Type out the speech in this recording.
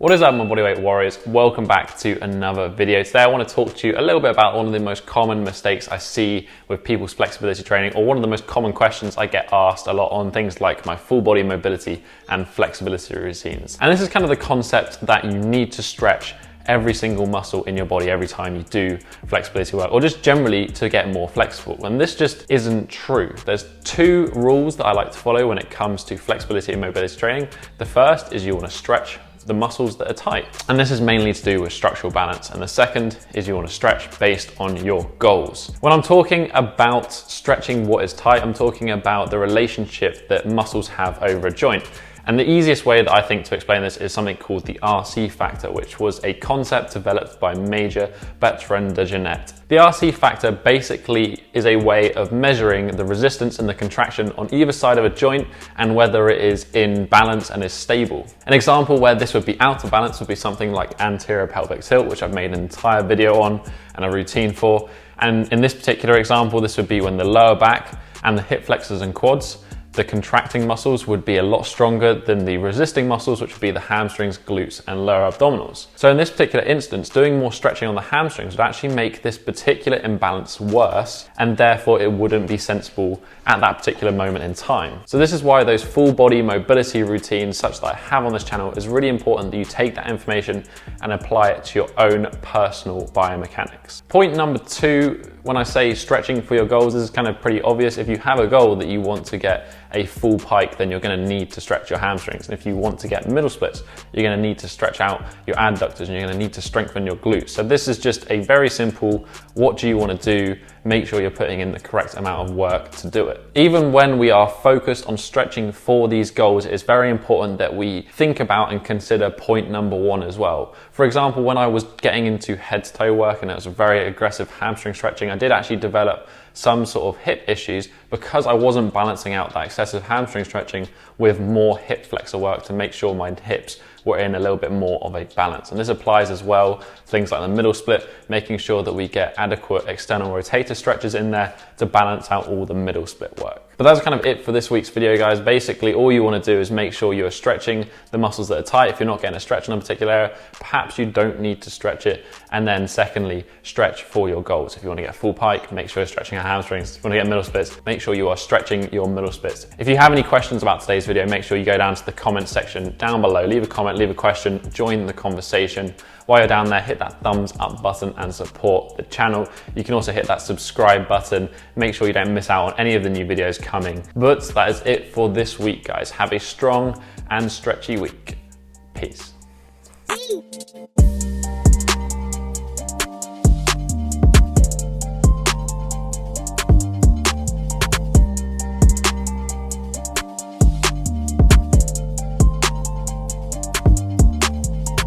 What is up, my bodyweight warriors? Welcome back to another video. Today I want to talk to you a little bit about one of the most common mistakes I see with people's flexibility training, or one of the most common questions I get asked a lot on things like my full body mobility and flexibility routines. And this is kind of the concept that you need to stretch every single muscle in your body every time you do flexibility work, or just generally to get more flexible. And this just isn't true. There's two rules that I like to follow when it comes to flexibility and mobility training. The first is you want to stretch the muscles that are tight. And this is mainly to do with structural balance. And the second is you want to stretch based on your goals. When I'm talking about stretching what is tight, I'm talking about the relationship that muscles have over a joint. And the easiest way that I think to explain this is something called the RC factor, which was a concept developed by Major Bertrand de Genette. The RC factor basically is a way of measuring the resistance and the contraction on either side of a joint and whether it is in balance and is stable. An example where this would be out of balance would be something like anterior pelvic tilt, which I've made an entire video on and a routine for. And in this particular example, this would be when the lower back and the hip flexors and quads, the contracting muscles would be a lot stronger than the resisting muscles, which would be the hamstrings, glutes, and lower abdominals. So in this particular instance, doing more stretching on the hamstrings would actually make this particular imbalance worse, and therefore it wouldn't be sensible at that particular moment in time. So this is why those full body mobility routines, such that I have on this channel, is really important that you take that information and apply it to your own personal biomechanics. Point number two, when I say stretching for your goals, this is kind of pretty obvious. If you have a goal that you want to get a full pike, then you're going to need to stretch your hamstrings. And if you want to get middle splits, you're going to need to stretch out your adductors and you're going to need to strengthen your glutes. So this is just a very simple, what do you want to do? Make sure you're putting in the correct amount of work to do it. Even when we are focused on stretching for these goals, it's very important that we think about and consider point number one as well. For example, when I was getting into head to toe work and it was a very aggressive hamstring stretching, I did actually develop some sort of hip issues because I wasn't balancing out that excessive hamstring stretching with more hip flexor work to make sure my hips were in a little bit more of a balance. And this applies as well to things like the middle split, making sure that we get adequate external rotator stretches in there to balance out all the middle split work. But that's kind of it for this week's video, guys. Basically, all you want to do is make sure you're stretching the muscles that are tight. If you're not getting a stretch in a particular area, perhaps you don't need to stretch it. And then secondly, stretch for your goals. If you want to get a full pike, make sure you're stretching your hamstrings. If you want to get middle splits, make sure you are stretching your middle splits. If you have any questions about today's video, make sure you go down to the comment section down below, leave a comment, leave a question, join the conversation. While you're down there, hit that thumbs up button and support the channel. You can also hit that subscribe button. Make sure you don't miss out on any of the new videos coming. But that is it for this week, guys. Have a strong and stretchy week. Peace.